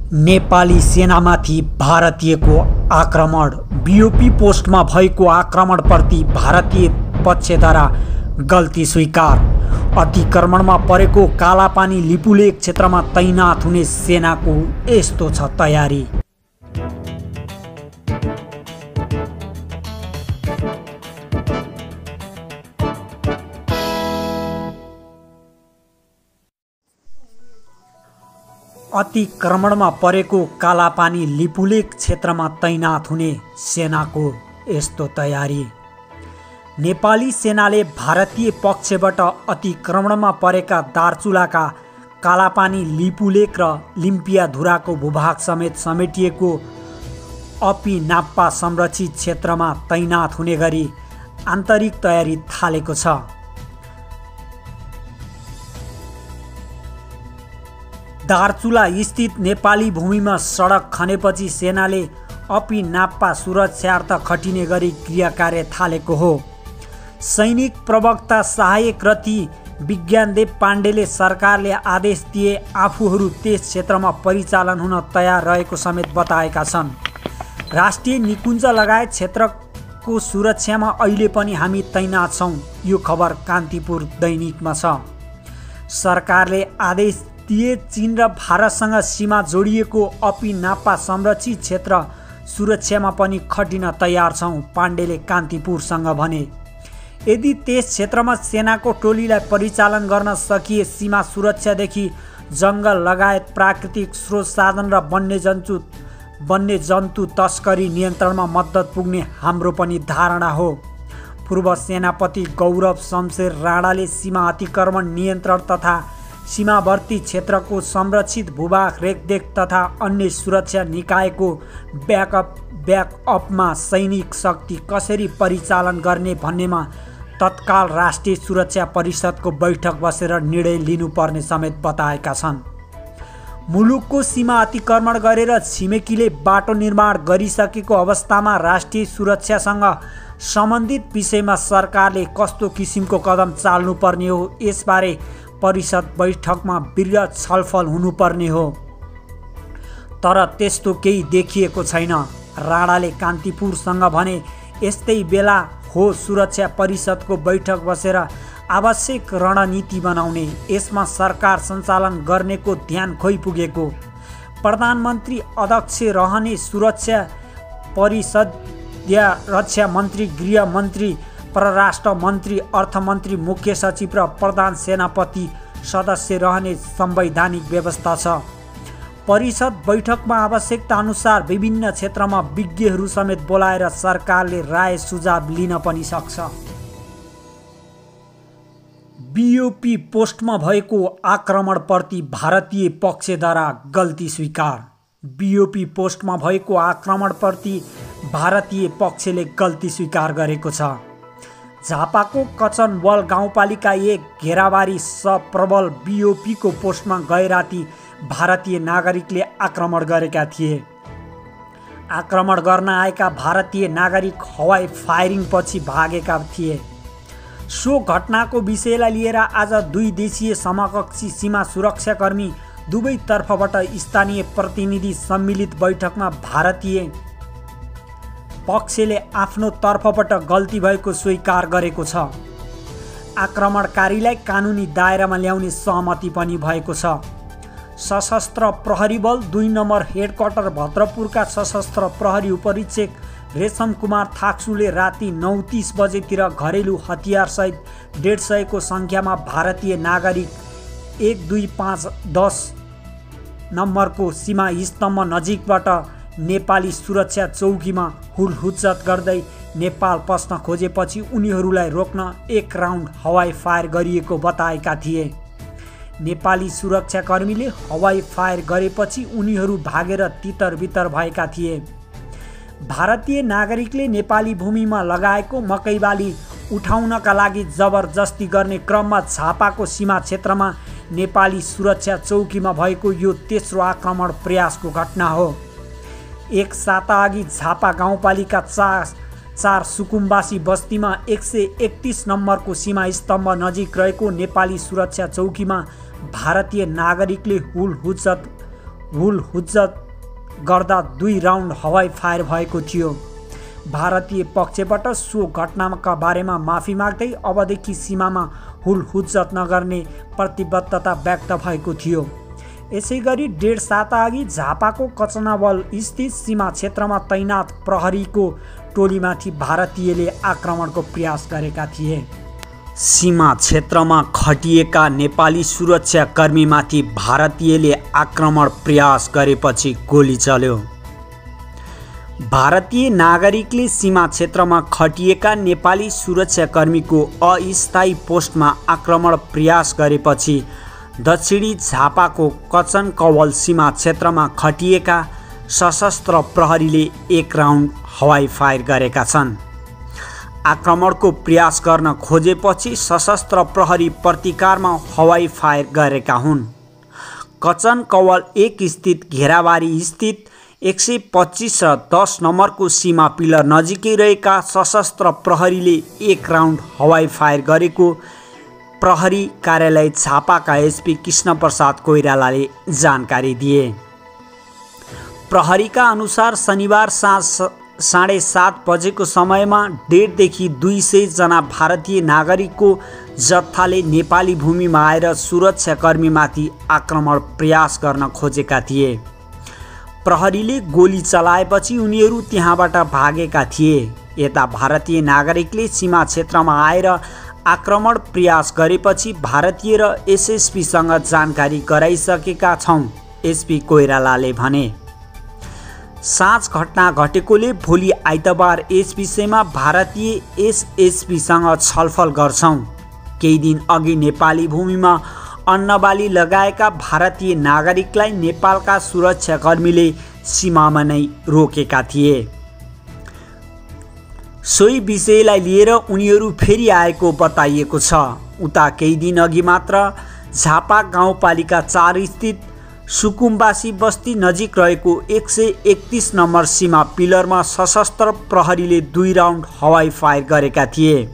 नेपाली सेनामाथि भारतीयको आक्रमण। बीओपी पोस्टमा भएको आक्रमणप्रति भारतीय पक्षद्वारा गल्ती स्वीकार। अतिक्रमणमा परेको कालापानी लिपुलेक क्षेत्रमा तैनात हुने सेनाको यस्तो छ तयारी। अतिक्रमणमा परेको कालापानी लिपुलेक क्षेत्रमा तैनात हुने सेनाको यस्तो तयारी। नेपाली सेनाले भारतीय पक्षबाट अतिक्रमणमा परेका दार्चुलाका कालापानी लिपुलेक र लिम्पियाधुराको भूभाग समेत समेटिएको अपिनाप्पा संरक्षित क्षेत्रमा तैनात हुने गरी आन्तरिक तयारी थालेको छ। दार्चुला स्थित नेपाली भूमिमा सडक खनेपछि सेनाले अपिनाप्पा सुरक्षार्थ खटिने गरी क्रियाकार्य थालेको हो। सैनिक प्रवक्ता सहायक रथी विज्ञानदेव पाण्डेले सरकारले आदेश दिए आफूहरू त्यस क्षेत्रमा परिचालन हुन तयार रहेको समेत बताएका छन्। राष्ट्रिय निकुञ्ज लगायत क्षेत्रको सुरक्षामा अहिले पनि हामी तैनात छौँ, यो खबर कान्तिपुर दैनिकमा छ। सरकारले आदेश दिए चीन र भारतसँग सीमा जोडिएको अपिनाप्पा संरक्षित क्षेत्र सुरक्षामा पनि खटिन तयार छौँ, पाण्डेले कान्तिपुरसँग भने। यदि त्यस क्षेत्रमा सेनाको टोलीलाई परिचालन गर्न सकिए सीमा सुरक्षादेखि जङ्गल लगायत प्राकृतिक स्रोत साधन र वन्यजन्तु तस्करी नियन्त्रणमा मद्दत पुग्ने हाम्रो पनि धारणा हो। पूर्व सेनापति गौरव शमशेर राणाले सीमा अतिक्रमण नियन्त्रण तथा सीमावर्ती क्षेत्रको संरक्षित भूभाग रेखदेख तथा अन्य सुरक्षा निकायको ब्याकअपमा सैनिक शक्ति कसरी परिचालन गर्ने भन्नेमा तत्काल राष्ट्रिय सुरक्षा परिषदको बैठक बसेर निर्णय लिनुपर्ने समेत बताएका छन्। मुलुकको सीमा अतिक्रमण गरेर छिमेकीले बाटो निर्माण गरिसकेको अवस्थामा राष्ट्रिय सुरक्षासँग सम्बन्धित विषयमा सरकारले कस्तो किसिमको कदम चाल्नुपर्ने हो, यसबारे परिषद बैठकमा वृहत छलफल हुनुपर्ने हो, तर त्यस्तो केही देखिएको छैन, राणाले कान्तिपुरसँग भने। यस्तै बेला हो सुरक्षा परिषदको बैठक बसेर आवश्यक रणनीति बनाउने, यसमा सरकार सञ्चालन गर्नेको ध्यान खोइ पुगेको। प्रधानमन्त्री अध्यक्ष रहने सुरक्षा परिषद या रक्षा मन्त्री, गृह मन्त्री, परराष्ट्र मन्त्री, अर्थमन्त्री, मुख्य सचिव र प्रधान सेनापति सदस्य रहने संवैधानिक व्यवस्था छ। परिषद बैठकमा आवश्यकता अनुसार विभिन्न क्षेत्रमा विज्ञहरू समेत बोलाएर सरकारले राय सुझाव लिन पनि सक्छ। बीओपी पोस्टमा भएको आक्रमणप्रति भारतीय पक्षद्वारा गल्ती स्वीकार। बीओपी पोस्टमा भएको आक्रमणप्रति भारतीय पक्षले गल्ती स्वीकार गरेको छ। झापाको कचनवल गाउँपालिका 1 घेराबारी सप्रबल बीओपीको पोस्टमा गैराती भारतीय नागरिकले आक्रमण गरेका थिए। आक्रमण गर्न आएका भारतीय नागरिक हवाई फायरिङ पछि भागेका थिए। सो घटनाको विषयलाई लिएर आज 2 देशीय समकक्षी सीमा सुरक्षाकर्मी दुवैतर्फबाट स्थानीय प्रतिनिधि सम्मिलित बैठकमा भारतीय पक्षले आफ्नो तर्फबाट गल्ती भएको स्वीकार गरेको छ। आक्रमणकारीलाई कानुनी दायरामा ल्याउने सहमति पनि भएको छ। सशस्त्र प्रहरी बल 2 नम्बर हेडक्वार्टर भद्रपुरका सशस्त्र प्रहरी उपरीक्षक रेशम कुमार थाक्सुले राति 9:30 बजेतिर घरेलु हतियारसहित 150 को सङ्ख्यामा भारतीय नागरिक 12510 नम्बरको सीमा स्तम्भ नजिकबाट नेपाली सुरक्षा चौकीमा हुलहुच्चत गर्दै नेपाल पस्न खोजेपछि उनीहरूलाई रोक्न 1 राउन्ड हवाई फायर गरिएको बताएका थिए। नेपाली सुरक्षाकर्मीले हवाई फायर गरेपछि उनीहरू भागेर तितरबितर भएका थिए। भारतीय नागरिकले नेपाली भूमिमा लगाएको मकैबाली उठाउनका लागि जबरजस्ती गर्ने क्रममा झापाको सीमा क्षेत्रमा नेपाली सुरक्षा चौकीमा भएको यो तेस्रो आक्रमण प्रयासको घटना हो। एक साताअघि झापा गाउँपालिका 4 सुकुम्बासी बस्तीमा 131 नम्बरको सीमा स्तम्भ नजिक रहेको नेपाली सुरक्षा चौकीमा भारतीय नागरिकले हुलहुच्चत हुल हुज्जत गर्दा 2 राउन्ड हवाई फायर भएको थियो। भारतीय पक्षबाट सो घटनाका बारेमा माफी माग्दै अबदेखि सीमामा हुल हुज्जत नगर्ने प्रतिबद्धता व्यक्त भएको थियो। यसैगरी 1.5 साताअघि झापाको कचनावल स्थित सीमा क्षेत्रमा तैनात प्रहरीको टोलीमाथि भारतीयले आक्रमणको प्रयास गरेका थिए। सीमा क्षेत्रमा खटिएका नेपाली सुरक्षाकर्मीमाथि भारतीयले आक्रमण प्रयास गरेपछि गोली चल्यो। भारतीय नागरिकले सीमा क्षेत्रमा खटिएका नेपाली सुरक्षाकर्मीको अस्थायी पोस्टमा आक्रमण प्रयास गरेपछि दक्षिणी झापाको कचनकवल सीमा क्षेत्रमा खटिएका सशस्त्र प्रहरीले 1 राउन्ड हवाई फायर गरेका छन्। आक्रमणको प्रयास गर्न खोजेपछि सशस्त्र प्रहरी प्रतिकारमा हवाई फायर गरेका हुन्। कचनकवल 1 स्थित घेराबारी स्थित 125 र 10 नम्बरको सीमा पिलर नजिकै रहेका सशस्त्र प्रहरीले 1 राउन्ड हवाई फायर गरेको प्रहरी कार्यालय झापाका एसपी कृष्णप्रसाद कोइरालाले जानकारी दिए। प्रहरीका अनुसार शनिबार साँझ 7:30 बजेको समयमा 1.5 देखि 200 जना भारतीय नागरिकको जत्थाले नेपाली भूमिमा आएर सुरक्षाकर्मीमाथि आक्रमण प्रयास गर्न खोजेका थिए। प्रहरीले गोली चलाएपछि उनीहरू त्यहाँबाट भागेका थिए। यता भारतीय नागरिकले सीमा क्षेत्रमा आएर आक्रमण प्रयास गरेपछि भारतीय र एसएसपीसँग जानकारी गराइसकेका छौँ, एसपी कोइरालाले भने। साँझ घटना घटेकोले भोलि आइतबार यस विषयमा भारतीय एसएसपीसँग छलफल गर्छौँ। केही दिन अघि नेपाली भूमिमा अन्नबाली लगाएका भारतीय नागरिकलाई नेपालका सुरक्षाकर्मीले सीमामा नै रोकेका थिए। सोही विषयलाई लिएर उनीहरू फेरि आएको बताइएको छ। उता केही दिन अघि मात्र झापा गाउँपालिका 4 स्थित सुकुम्बासी बस्ती नजिक रहेको 131 नम्बर सीमा पिलरमा सशस्त्र प्रहरीले 2 राउन्ड हवाई फायर गरेका थिए।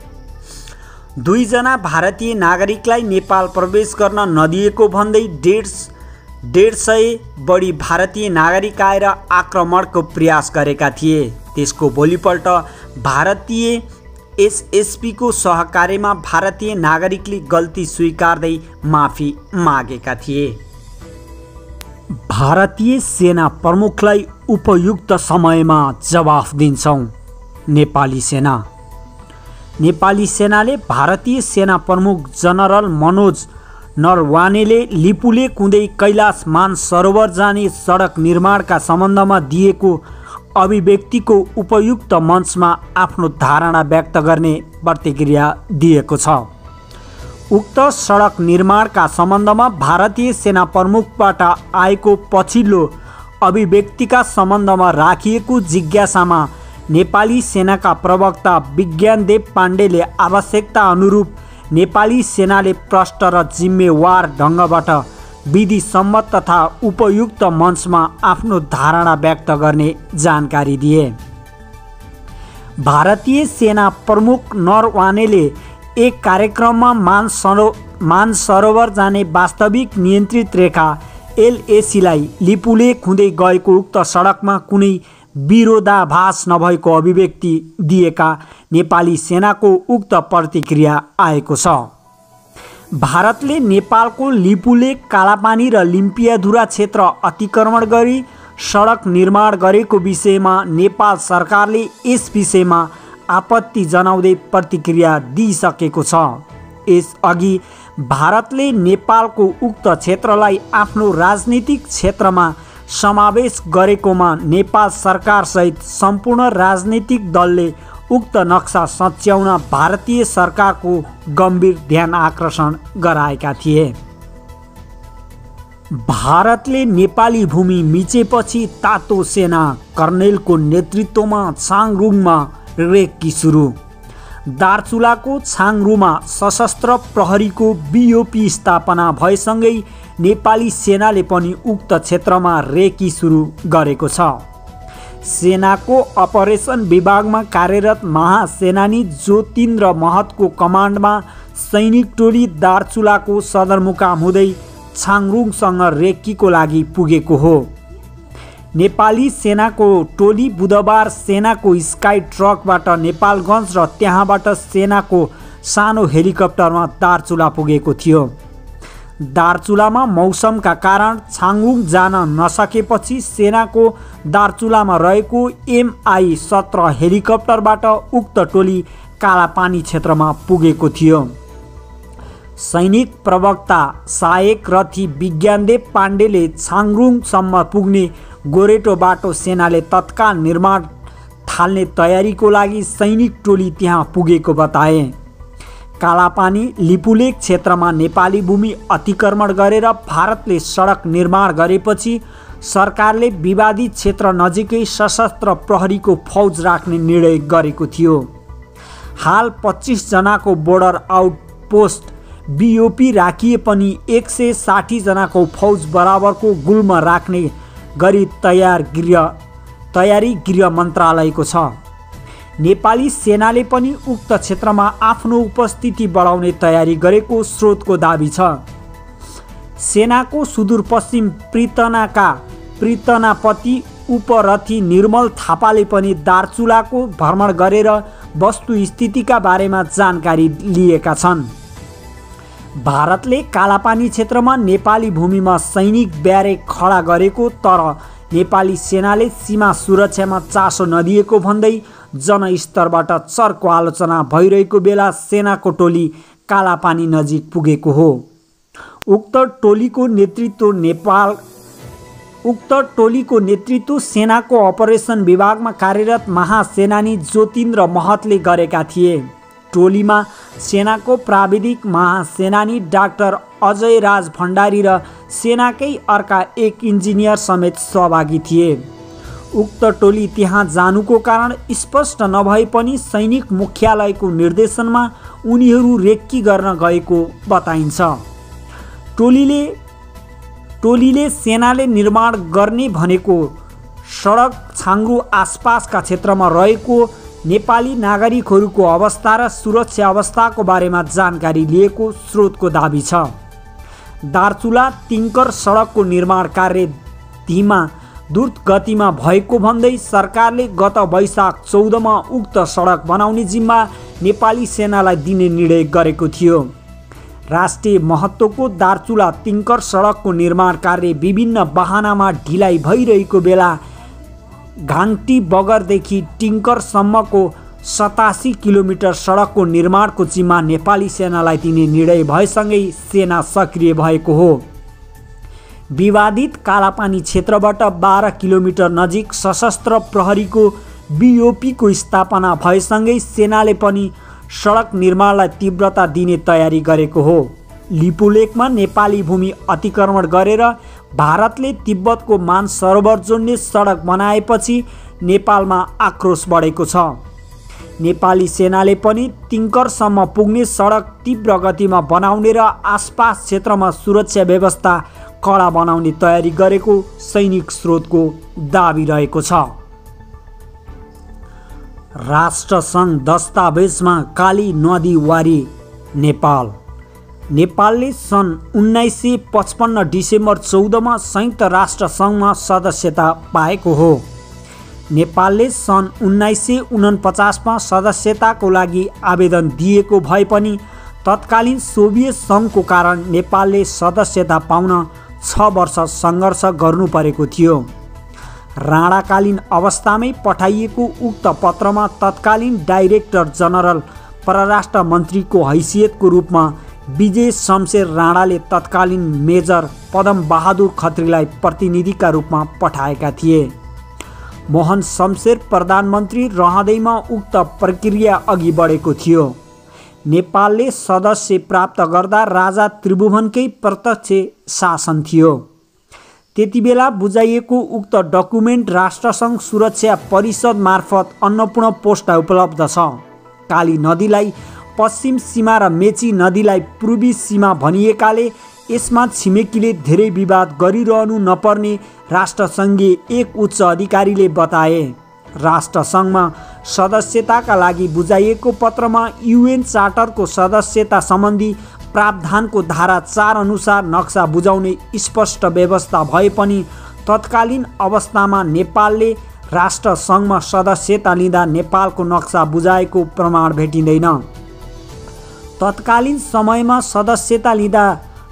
2 जना भारतीय नागरिकलाई नेपाल प्रवेश गर्न नदिएको भन्दै 150 बढी भारतीय नागरिक आएर आक्रमणको प्रयास गरेका थिए। त्यसको भोलिपल्ट भारतीय एसएसपीको सहकार्यमा भारतीय नागरिकले गल्ती स्वीकार्दै माफी मागेका थिए। भारतीय सेना प्रमुखलाई उपयुक्त समयमा जवाफ दिन्छौँ, नेपाली सेना। नेपाली सेनाले भारतीय सेना प्रमुख जनरल मनोज नरवानेले लिपुले कुँदै कैलाश मानसरोवर जाने सडक निर्माणका सम्बन्धमा दिएको अभिव्यक्तिको उपयुक्त मञ्चमा आफ्नो धारणा व्यक्त गर्ने प्रतिक्रिया दिएको छ। उक्त सडक निर्माणका सम्बन्धमा भारतीय सेना प्रमुखबाट आएको पछिल्लो अभिव्यक्तिका सम्बन्धमा राखिएको जिज्ञासामा नेपाली सेनाका प्रवक्ता विज्ञानदेव पाण्डेले आवश्यकता अनुरूप नेपाली सेनाले प्रष्ट र जिम्मेवार ढङ्गबाट विधिसम्मत तथा उपयुक्त मञ्चमा आफ्नो धारणा व्यक्त गर्ने जानकारी दिए। भारतीय सेना प्रमुख नरवानेले एक कार्यक्रममा मानसरोवर जाने वास्तविक नियन्त्रित रेखा एलएसीलाई लिपुले खुँदै गएको उक्त सडकमा कुनै विरोधाभास नभएको अभिव्यक्ति दिएका नेपाली सेनाको उक्त प्रतिक्रिया आएको छ। भारतले नेपालको लिपुले, कालापानी र लिम्पियाधुरा क्षेत्र अतिक्रमण गरी सडक निर्माण गरेको विषयमा नेपाल सरकारले यस विषयमा आपत्ति जनाउँदै प्रतिक्रिया दिइसकेको छ। यसअघि भारतले नेपालको उक्त क्षेत्रलाई आफ्नो राजनीतिक क्षेत्रमा समावेश गरेकोमा नेपाल सरकारसहित सम्पूर्ण राजनीतिक दलले उक्त नक्सा सच्याउन भारतीय सरकारको गम्भीर ध्यान आकर्षण गराएका थिए। भारतले नेपाली भूमि मिचेपछि तातो सेना कर्णेलको नेतृत्वमा छाङरुङमा रेकी सुरु। दार्चुलाको छाङरुमा सशस्त्र प्रहरीको बीओपी स्थापना भएसँगै नेपाली सेनाले पनि उक्त क्षेत्रमा रेकी सुरु गरेको छ। सेनाको अपरेसन विभागमा कार्यरत महासेनानी ज्योतिन्द्र महतको कमान्डमा सैनिक टोली दार्चुलाको सदरमुकाम हुँदै छाङरुङसँग रेक्कीको लागि पुगेको हो। नेपाली सेनाको टोली बुधबार सेनाको स्काई ट्रकबाट नेपालगञ्ज र त्यहाँबाट सेनाको सानो हेलिकप्टरमा दार्चुला पुगेको थियो। दार्चुलामा मौसमका कारण छाङरुङ जान नसकेपछि सेनाको दार्चुलामा रहेको MI-17 हेलिकप्टरबाट उक्त टोली कालापानी क्षेत्रमा पुगेको थियो। सैनिक प्रवक्ता सहायक रथी विज्ञानदेव पाण्डेले छाङरुङसम्म पुग्ने गोरेटो बाटो सेनाले तत्काल निर्माण थाल्ने तयारीको लागि सैनिक टोली त्यहाँ पुगेको बताए। कालापानी लिपुलेक क्षेत्रमा नेपाली भूमि अतिक्रमण गरेर भारतले सडक निर्माण गरेपछि सरकारले विवादित क्षेत्र नजिकै सशस्त्र प्रहरीको फौज राख्ने निर्णय गरेको थियो। हाल 25 जनाको बोर्डर आउटपोस्ट BOP राखिए पनि 160 जनाको फौज बराबरको गुल्म राख्ने गरी तयारी गृह मन्त्रालयको छ। नेपाली सेनाले पनि उक्त क्षेत्रमा आफ्नो उपस्थिति बढाउने तयारी गरेको स्रोतको दाबी छ। सेनाको सुदूरपश्चिम प्रितनापति उपरथी निर्मल थापाले पनि दार्चुलाको भ्रमण गरेर वस्तुस्थितिका बारेमा जानकारी लिएका छन्। भारतले कालापानी क्षेत्रमा नेपाली भूमिमा सैनिक ब्यारेक खडा गरेको तर नेपाली सेनाले सीमा सुरक्षामा चासो नदिएको भन्दै जनस्तरबाट चर्को आलोचना भइरहेको बेला सेनाको टोली कालापानी नजिक पुगेको हो। उक्त टोलीको नेतृत्व सेनाको अपरेसन विभागमा कार्यरत महासेनानी ज्योतिन्द्र महतले गरेका थिए। टोलीमा सेनाको प्राविधिक महासेनानी डाक्टर अजय राज भण्डारी र सेनाकै अर्का एक इन्जिनियर समेत सहभागी थिए। उक्त टोली त्यहाँ जानुको कारण स्पष्ट नभए पनि सैनिक मुख्यालयको निर्देशनमा उनीहरू रेक्की गर्न गएको बताइन्छ। टोलीले सेनाले निर्माण गर्ने भनेको सडक छाङ्रु आसपासका क्षेत्रमा रहेको नेपाली नागरिकहरूको अवस्था र सुरक्षा अवस्थाको बारेमा जानकारी लिएको स्रोतको दाबी छ। दार्चुला तिङ्कर सडकको निर्माण कार्य धीमा द्रुत गतिमा भएको भन्दै सरकारले गत वैशाख 14मा उक्त सडक बनाउने जिम्मा नेपाली सेनालाई दिने निर्णय गरेको थियो। राष्ट्रिय महत्त्वको दार्चुला तिङ्कर सडकको निर्माण कार्य विभिन्न बहानामा ढिलाइ भइरहेको बेला घाङ्टी बगरदेखि टिङ्करसम्मको 87 किलोमिटर सडकको निर्माणको जिम्मा नेपाली सेनालाई दिने निर्णय भएसँगै सेना सक्रिय भएको हो। विवादित कालापानी क्षेत्रबाट 12 किलोमिटर नजिक सशस्त्र प्रहरीको BOP को स्थापना भएसँगै सेनाले पनि सडक निर्माणलाई तीव्रता दिने तयारी गरेको हो। लिपुलेकमा नेपाली भूमि अतिक्रमण गरेर भारतले तिब्बतको मानसरोवर जोड्ने सडक बनाएपछि नेपालमा आक्रोश बढेको छ। नेपाली सेनाले पनि तिङ्करसम्म पुग्ने सडक तीव्र गतिमा बनाउने र आसपास क्षेत्रमा सुरक्षा व्यवस्था कडा बनाउने तयारी गरेको सैनिक स्रोतको दाबी रहेको छ। राष्ट्रसङ्घ दस्तावेजमा काली नदी वारी नेपालले सन् 1955 डिसेम्बर 14मा संयुक्त राष्ट्रसङ्घमा सदस्यता पाएको हो। नेपालले सन् 1949मा सदस्यताको लागि आवेदन दिएको भए पनि तत्कालीन सोभियत सङ्घको कारण नेपालले सदस्यता पाउन 6 वर्ष सङ्घर्ष गर्नु परेको थियो। राणाकालीन अवस्थामै पठाइएको उक्त पत्रमा तत्कालीन डाइरेक्टर जनरल परराष्ट्र मन्त्रीको हैसियतको रूपमा विजय शमशेर राणाले तत्कालीन मेजर पदम बहादुर खत्रीलाई प्रतिनिधिका रूपमा पठाएका थिए। मोहन शमशेर प्रधानमन्त्री रहँदैमा उक्त प्रक्रिया अघि बढेको थियो। नेपालले सदस्य प्राप्त गर्दा राजा त्रिभुवनकै प्रत्यक्ष शासन थियो। त्यतिबेला बुझाइएको उक्त डकुमेन्ट राष्ट्रसङ्घ सुरक्षा परिषद मार्फत अन्नपूर्ण पोस्टमा उपलब्ध छ। काली नदीलाई पश्चिम सीमा र मेची नदीलाई पूर्वी सीमा भनिएकाले यसमा छिमेकीले धेरै विवाद गरिरहनु नपर्ने राष्ट्रसङ्घीय एक उच्च अधिकारीले बताए। राष्ट्रसङ्घमा सदस्यताका लागि बुझाइएको पत्रमा UN चार्टरको सदस्यता सम्बन्धी प्रावधानको धारा 4 अनुसार नक्सा बुझाउने स्पष्ट व्यवस्था भए पनि तत्कालीन अवस्थामा नेपालले राष्ट्रसङ्घमा सदस्यता लिँदा नेपालको नक्सा बुझाएको प्रमाण भेटिँदैन। तत्कालीन समयमा सदस्यता लिँदा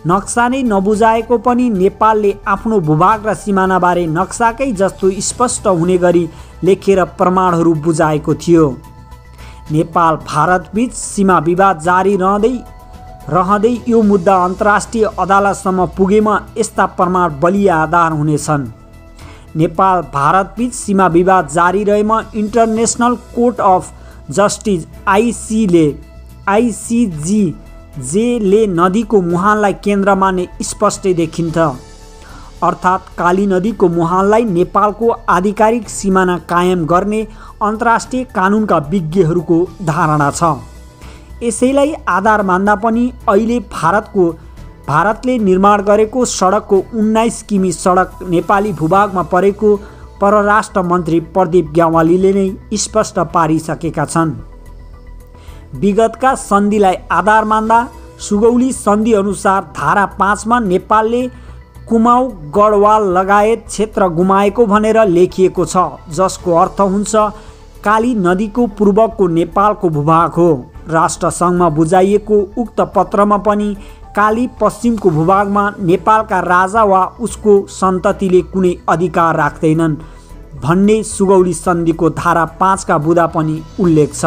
नक्सा नै नबुझाएको पनि नेपालले आफ्नो भूभाग र सिमानाबारे नक्साकै जस्तो स्पष्ट हुने गरी लेखेर प्रमाणहरू बुझाएको थियो। नेपाल भारतबीच सीमा विवाद जारी रहँदै यो मुद्दा अन्तर्राष्ट्रिय अदालतसम्म पुगेमा यस्ता प्रमाण बलिया आधार हुनेछन्। नेपाल भारतबीच सीमा विवाद जारी रहेमा इन्टरनेसनल कोर्ट अफ जस्टिस आइसिजे नदीको मुहानलाई केन्द्र मान्ने स्पष्टै देखिन्छ। अर्थात् काली नदीको मुहानलाई नेपालको आधिकारिक सिमाना कायम गर्ने अन्तर्राष्ट्रिय कानुनका विज्ञहरूको धारणा छ। यसैलाई आधार मान्दा पनि अहिले भारतले निर्माण गरेको सडकको 19 किमी सडक नेपाली भूभागमा परेको परराष्ट्र मन्त्री प्रदीप ग्यावालीले नै स्पष्ट पारिसकेका छन्। विगतका सन्धिलाई आधार मान्दा सुगौली सन्धि अनुसार धारा 5 मा नेपालले कुमाउ गढवाल लगायत क्षेत्र गुमाएको भनेर लेखिएको छ, जसको अर्थ हुन्छ काली नदीको पूर्वको नेपालको भूभाग हो। राष्ट्रसङ्घमा बुझाइएको उक्त पत्रमा पनि काली पश्चिमको भूभागमा नेपालका राजा वा उसको सन्ततिले कुनै अधिकार राख्दैनन् भन्ने सुगौली सन्धिको धारा 5 का बुँदा पनि उल्लेख छ।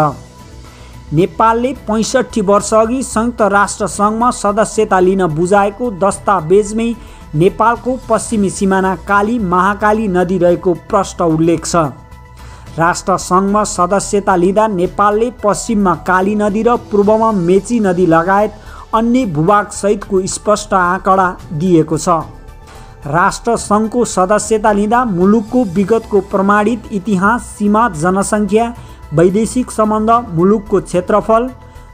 नेपालले 65 वर्षअघि संयुक्त राष्ट्रसङ्घमा सदस्यता लिन बुझाएको दस्तावेजमै नेपालको पश्चिमी सिमाना काली महाकाली नदी रहेको प्रष्ट उल्लेख छ। राष्ट्रसङ्घमा सदस्यता लिँदा नेपालले पश्चिममा काली नदी र पूर्वमा मेची नदी लगायत अन्य भूभागसहितको स्पष्ट आँकडा दिएको छ। राष्ट्रसङ्घको सदस्यता लिँदा मुलुकको विगतको प्रमाणित इतिहास, सीमा, जनसङ्ख्या, वैदेशिक सम्बन्ध, मुलुकको क्षेत्रफल,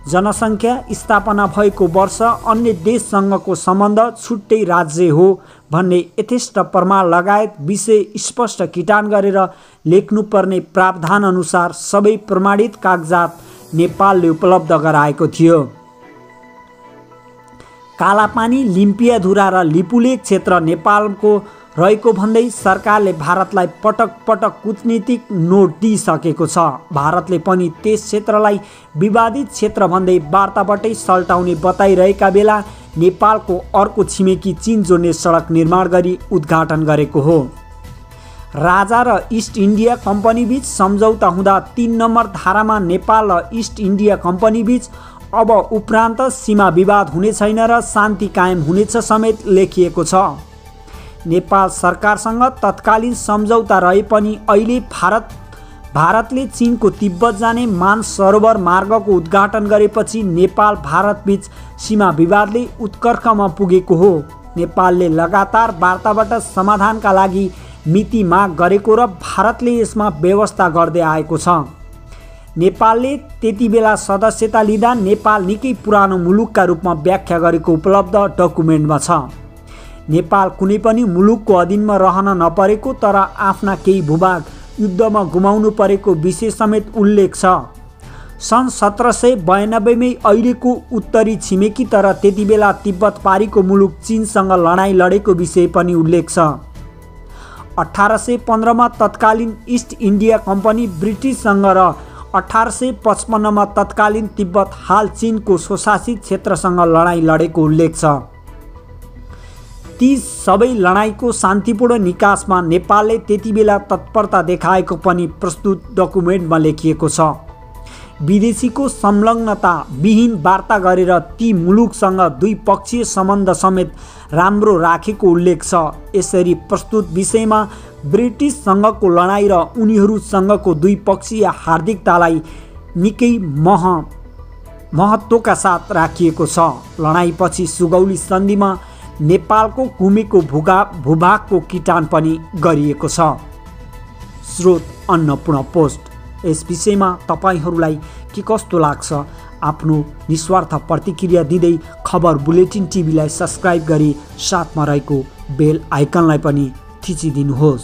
जनसङ्ख्या, स्थापना भएको वर्ष, अन्य देशसँगको सम्बन्ध, छुट्टै राज्य हो भन्ने यथेष्ट प्रमाण लगायत विषय स्पष्ट किटान गरेर लेख्नुपर्ने प्रावधान अनुसार सबै प्रमाणित कागजात नेपालले उपलब्ध गराएको थियो। कालापानी, लिम्पियाधुरा र लिपुलेक क्षेत्र नेपालको रहेको भन्दै सरकारले भारतलाई पटक पटक कूटनीतिक नोट दिइसकेको छ। भारतले पनि त्यस क्षेत्रलाई विवादित क्षेत्र भन्दै वार्ताबाटै सल्टाउने बताइरहेका बेला नेपालको अर्को छिमेकी चीन जोड्ने सडक निर्माण गरी उद्घाटन गरेको हो। राजा र इस्ट इन्डिया कम्पनी बीच सम्झौता हुँदा 3 नम्बर धारामा नेपाल र इस्ट इन्डिया कम्पनी बीच अब उपरान्त सीमा विवाद हुने छैन र शान्ति कायम हुनेछ समेत लेखिएको छ। नेपाल सरकारसँग तत्कालीन सम्झौता रहे पनि अहिले भारतले चीनको तिब्बत जाने मानसरोवर मार्गको उद्घाटन गरेपछि नेपाल भारतबीच सीमा विवादले उत्कर्षमा पुगेको हो। नेपालले लगातार वार्ताबाट समाधानका लागि मिति माग गरेको र भारतले यसमा व्यवस्था गर्दै आएको छ। नेपालले त्यतिबेला सदस्यता लिँदा नेपाल निकै पुरानो मुलुकका रूपमा व्याख्या गरेको उपलब्ध डकुमेन्टमा छ। नेपाल कुनै पनि मुलुकको अधीनमा रहन नपरेको तर आफ्ना केही भूभाग युद्धमा गुमाउनु परेको विषय समेत उल्लेख छ। सन् 1792 मै अहिलेको उत्तरी छिमेकी तर त्यतिबेला तिब्बत पारीको मुलुक चीनसँग लडाईँ लडेको विषय पनि उल्लेख छ। 1815 मा तत्कालीन इस्ट इन्डिया कम्पनी ब्रिटिससँग र 1855 मा तत्कालीन तिब्बत हाल चीनको स्वशासित क्षेत्रसँग लडाईँ लडेको उल्लेख छ। ती सबै लडाईँको शान्तिपूर्ण निकासमा नेपालले त्यतिबेला तत्परता देखाएको पनि प्रस्तुत डकुमेन्टमा लेखिएको छ। विदेशीको संलग्नता विहीन वार्ता गरेर ती मुलुकसँग द्विपक्षीय सम्बन्ध समेत राम्रो राखेको उल्लेख छ। यसरी प्रस्तुत विषयमा ब्रिटिससँगको लडाईँ र उनीहरूसँगको द्विपक्षीय हार्दिकतालाई निकै महत्त्वका साथ राखिएको छ। लडाईँपछि सुगौली सन्धिमा नेपालको गुमेको भूभागको किटान पनि गरिएको छ। स्रोत अन्नपूर्ण पोस्ट। यस विषयमा तपाईहरूलाई के कस्तो लाग्छ? आफ्नो निस्वार्थ प्रतिक्रिया दिँदै खबर बुलेटिन टिभीलाई सब्स्क्राइब गरी साथमा रहेको बेल आइकनलाई पनि थिचिदिनुहोस्।